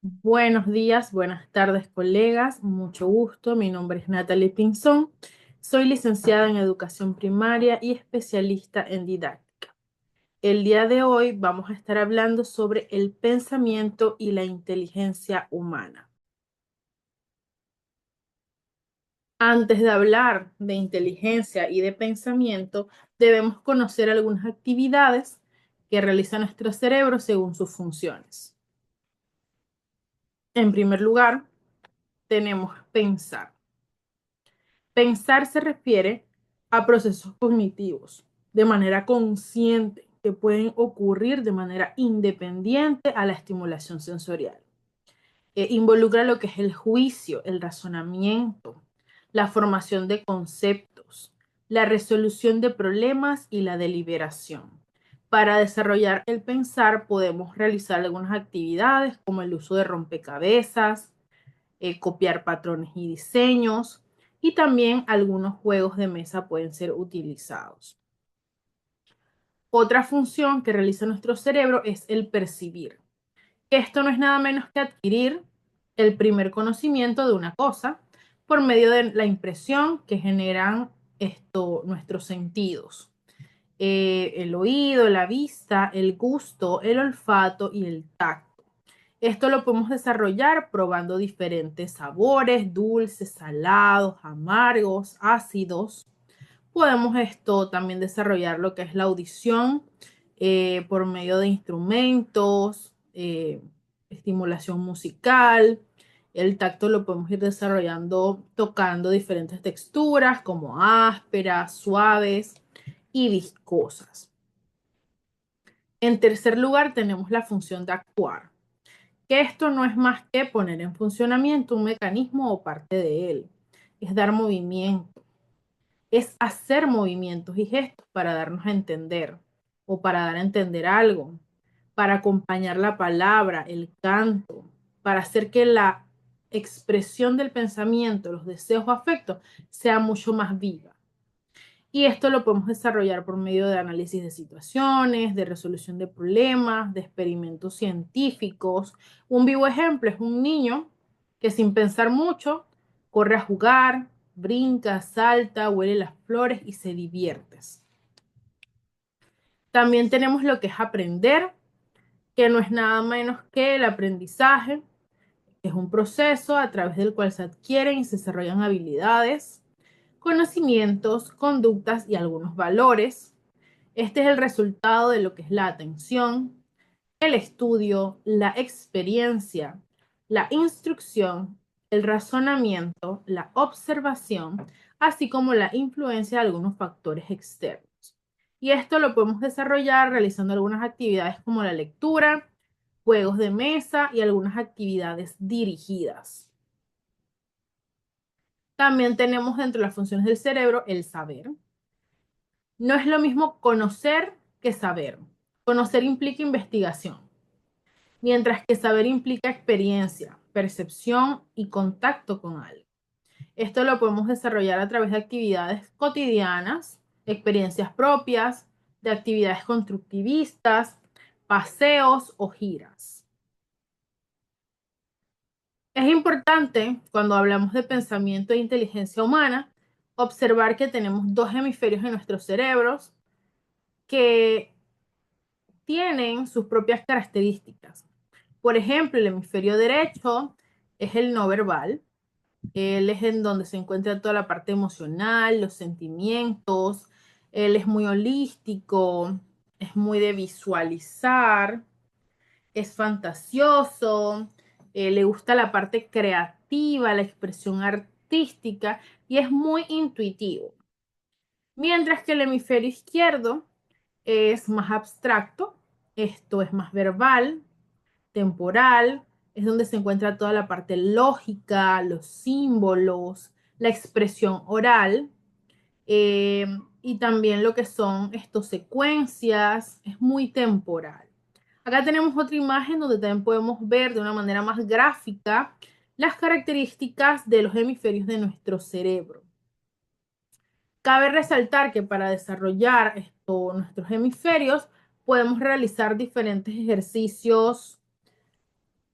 Buenos días, buenas tardes, colegas. Mucho gusto. Mi nombre es Natalie Pinzón. Soy licenciada en educación primaria y especialista en didáctica. El día de hoy vamos a estar hablando sobre el pensamiento y la inteligencia humana. Antes de hablar de inteligencia y de pensamiento, debemos conocer algunas actividades que realiza nuestro cerebro según sus funciones. En primer lugar, tenemos pensar. Pensar se refiere a procesos cognitivos de manera consciente que pueden ocurrir de manera independiente a la estimulación sensorial. Involucra lo que es el juicio, el razonamiento, la formación de conceptos, la resolución de problemas y la deliberación. Para desarrollar el pensar podemos realizar algunas actividades como el uso de rompecabezas, copiar patrones y diseños, y también algunos juegos de mesa pueden ser utilizados. Otra función que realiza nuestro cerebro es el percibir. Esto no es nada menos que adquirir el primer conocimiento de una cosa por medio de la impresión que generan nuestros sentidos. El oído, la vista, el gusto, el olfato y el tacto. Esto lo podemos desarrollar probando diferentes sabores, dulces, salados, amargos, ácidos. Podemos también desarrollar lo que es la audición por medio de instrumentos, estimulación musical. El tacto lo podemos ir desarrollando tocando diferentes texturas como ásperas, suaves y viscosas. En tercer lugar, tenemos la función de actuar, que esto no es más que poner en funcionamiento un mecanismo o parte de él. Es dar movimiento, es hacer movimientos y gestos para darnos a entender o para dar a entender algo, para acompañar la palabra, el canto, para hacer que la expresión del pensamiento, los deseos o afectos sea mucho más viva. Y esto lo podemos desarrollar por medio de análisis de situaciones, de resolución de problemas, de experimentos científicos. Un vivo ejemplo es un niño que sin pensar mucho corre a jugar, brinca, salta, huele las flores y se divierte. También tenemos lo que es aprender, que no es nada menos que el aprendizaje. Es un proceso a través del cual se adquieren y se desarrollan habilidades, conocimientos, conductas y algunos valores. Este es el resultado de lo que es la atención, el estudio, la experiencia, la instrucción, el razonamiento, la observación, así como la influencia de algunos factores externos. Y esto lo podemos desarrollar realizando algunas actividades como la lectura, juegos de mesa y algunas actividades dirigidas. También tenemos dentro de las funciones del cerebro el saber. No es lo mismo conocer que saber. Conocer implica investigación, mientras que saber implica experiencia, percepción y contacto con algo. Esto lo podemos desarrollar a través de actividades cotidianas, experiencias propias, de actividades constructivistas, paseos o giras. Es importante, cuando hablamos de pensamiento e inteligencia humana, observar que tenemos dos hemisferios en nuestros cerebros que tienen sus propias características. Por ejemplo, el hemisferio derecho es el no verbal. Él es en donde se encuentra toda la parte emocional, los sentimientos. Él es muy holístico, es muy de visualizar, es fantasioso, le gusta la parte creativa, la expresión artística y es muy intuitivo. Mientras que el hemisferio izquierdo es más abstracto, esto es más verbal, temporal, es donde se encuentra toda la parte lógica, los símbolos, la expresión oral, eh, y también lo que son estos secuencias, es muy temporal. Acá tenemos otra imagen donde también podemos ver de una manera más gráfica las características de los hemisferios de nuestro cerebro. Cabe resaltar que para desarrollar nuestros hemisferios podemos realizar diferentes ejercicios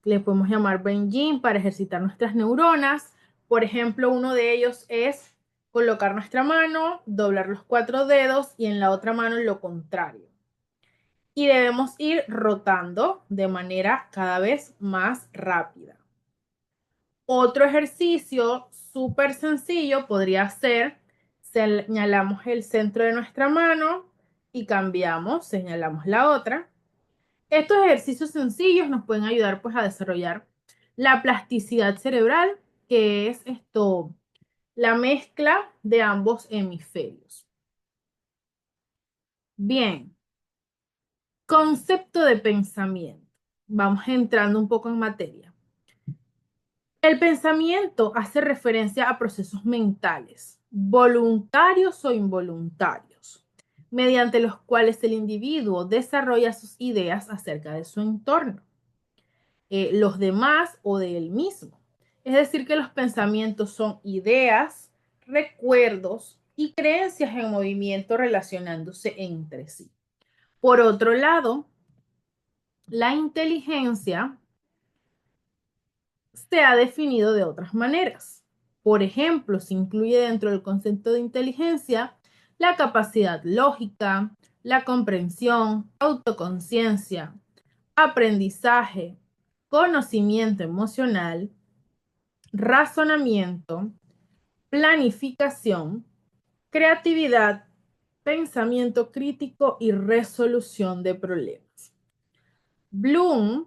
le podemos llamar brain gym para ejercitar nuestras neuronas. Por ejemplo, uno de ellos es colocar nuestra mano, doblar los 4 dedos y en la otra mano lo contrario. Y debemos ir rotando de manera cada vez más rápida. Otro ejercicio súper sencillo podría ser, señalamos el centro de nuestra mano y cambiamos, señalamos la otra. Estos ejercicios sencillos nos pueden ayudar pues a desarrollar la plasticidad cerebral, que es la mezcla de ambos hemisferios. Bien, concepto de pensamiento. Vamos entrando un poco en materia. El pensamiento hace referencia a procesos mentales, voluntarios o involuntarios, mediante los cuales el individuo desarrolla sus ideas acerca de su entorno, los demás o de él mismo. Es decir, que los pensamientos son ideas, recuerdos y creencias en movimiento relacionándose entre sí. Por otro lado, la inteligencia se ha definido de otras maneras. Por ejemplo, se incluye dentro del concepto de inteligencia la capacidad lógica, la comprensión, autoconciencia, aprendizaje, conocimiento emocional, razonamiento, planificación, creatividad, pensamiento crítico y resolución de problemas. Bloom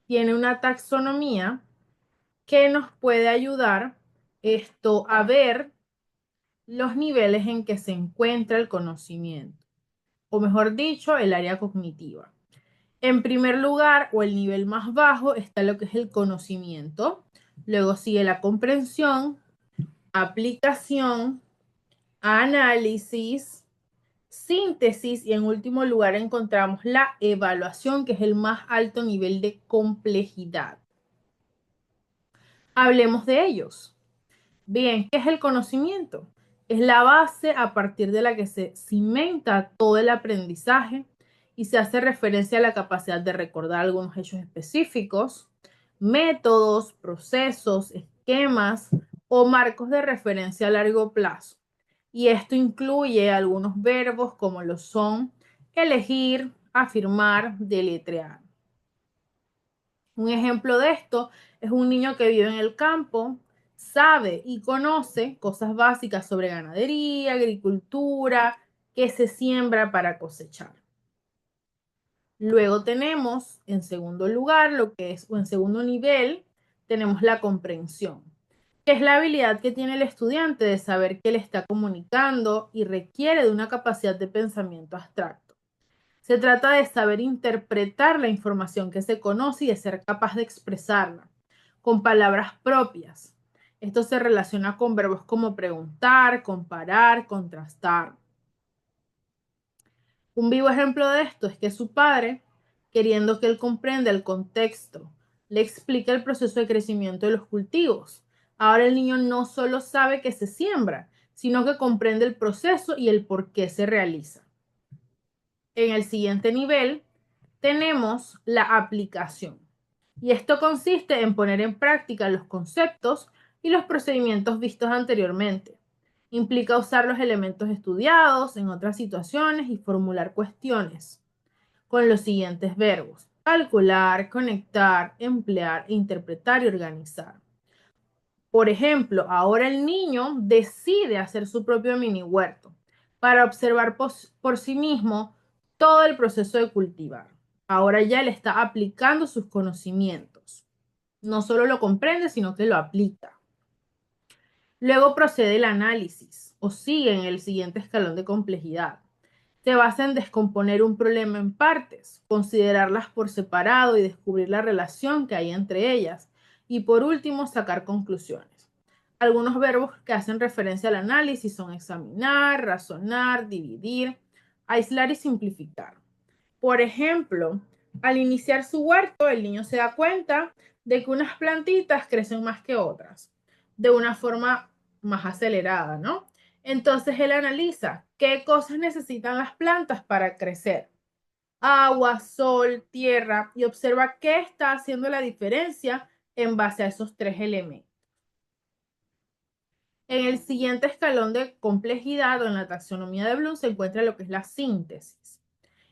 tiene una taxonomía que nos puede ayudar a ver los niveles en que se encuentra el conocimiento, o mejor dicho, el área cognitiva. En primer lugar, o el nivel más bajo, está lo que es el conocimiento. Luego sigue la comprensión, aplicación, análisis, síntesis y en último lugar encontramos la evaluación, que es el más alto nivel de complejidad. Hablemos de ellos. Bien, ¿qué es el conocimiento? Es la base a partir de la que se cimenta todo el aprendizaje y se hace referencia a la capacidad de recordar algunos hechos específicos, métodos, procesos, esquemas o marcos de referencia a largo plazo. Y esto incluye algunos verbos como lo son elegir, afirmar, deletrear. Un ejemplo de esto es un niño que vive en el campo, sabe y conoce cosas básicas sobre ganadería, agricultura, que se siembra para cosechar. Luego tenemos, en segundo lugar, o en segundo nivel, tenemos la comprensión, que es la habilidad que tiene el estudiante de saber qué le está comunicando y requiere de una capacidad de pensamiento abstracto. Se trata de saber interpretar la información que se conoce y de ser capaz de expresarla con palabras propias. Esto se relaciona con verbos como preguntar, comparar, contrastar. Un vivo ejemplo de esto es que su padre, queriendo que él comprenda el contexto, le explica el proceso de crecimiento de los cultivos. Ahora el niño no solo sabe que se siembra, sino que comprende el proceso y el por qué se realiza. En el siguiente nivel tenemos la aplicación. Y esto consiste en poner en práctica los conceptos y los procedimientos vistos anteriormente. Implica usar los elementos estudiados en otras situaciones y formular cuestiones con los siguientes verbos: calcular, conectar, emplear, interpretar y organizar. Por ejemplo, ahora el niño decide hacer su propio mini huerto para observar por sí mismo todo el proceso de cultivar. Ahora ya él está aplicando sus conocimientos. No solo lo comprende, sino que lo aplica. Luego procede el análisis o sigue en el siguiente escalón de complejidad. Se basa en descomponer un problema en partes, considerarlas por separado y descubrir la relación que hay entre ellas. Y por último, sacar conclusiones. Algunos verbos que hacen referencia al análisis son examinar, razonar, dividir, aislar y simplificar. Por ejemplo, al iniciar su huerto, el niño se da cuenta de que unas plantitas crecen más que otras, de una forma más acelerada, ¿no? Entonces él analiza qué cosas necesitan las plantas para crecer. agua, sol, tierra, y observa qué está haciendo la diferencia en base a esos tres elementos. En el siguiente escalón de complejidad o en la taxonomía de Bloom se encuentra lo que es la síntesis.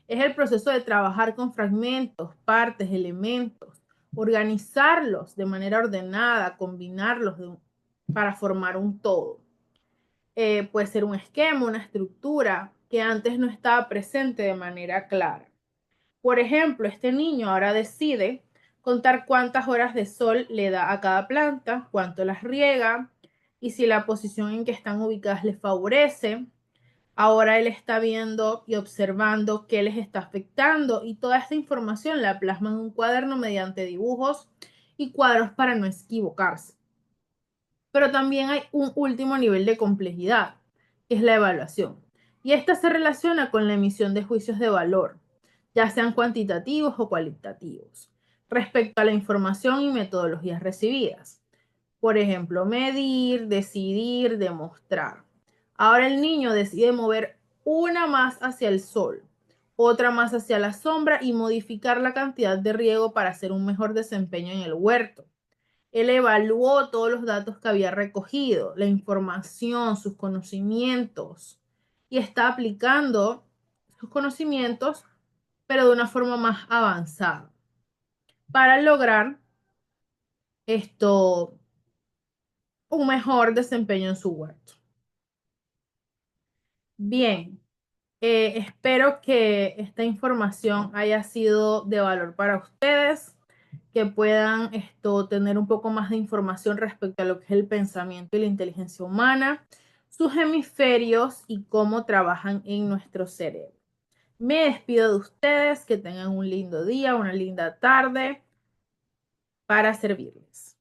Es el proceso de trabajar con fragmentos, partes, elementos, organizarlos de manera ordenada, combinarlos para formar un todo. Puede ser un esquema, una estructura que antes no estaba presente de manera clara. Por ejemplo, este niño ahora decide contar cuántas horas de sol le da a cada planta, cuánto las riega y si la posición en que están ubicadas les favorece. Ahora él está viendo y observando qué les está afectando y toda esta información la plasma en un cuaderno mediante dibujos y cuadros para no equivocarse. Pero también hay un último nivel de complejidad, que es la evaluación. Y esta se relaciona con la emisión de juicios de valor, ya sean cuantitativos o cualitativos, respecto a la información y metodologías recibidas. Por ejemplo, medir, decidir, demostrar. Ahora el niño decide mover una más hacia el sol, otra más hacia la sombra y modificar la cantidad de riego para hacer un mejor desempeño en el huerto. Él evaluó todos los datos que había recogido, la información, sus conocimientos, y está aplicando sus conocimientos, pero de una forma más avanzada, para lograr esto, un mejor desempeño en su huerto. Bien, espero que esta información haya sido de valor para ustedes, que puedan tener un poco más de información respecto a lo que es el pensamiento y la inteligencia humana, sus hemisferios y cómo trabajan en nuestro cerebro. Me despido de ustedes, que tengan un lindo día, una linda tarde para servirles.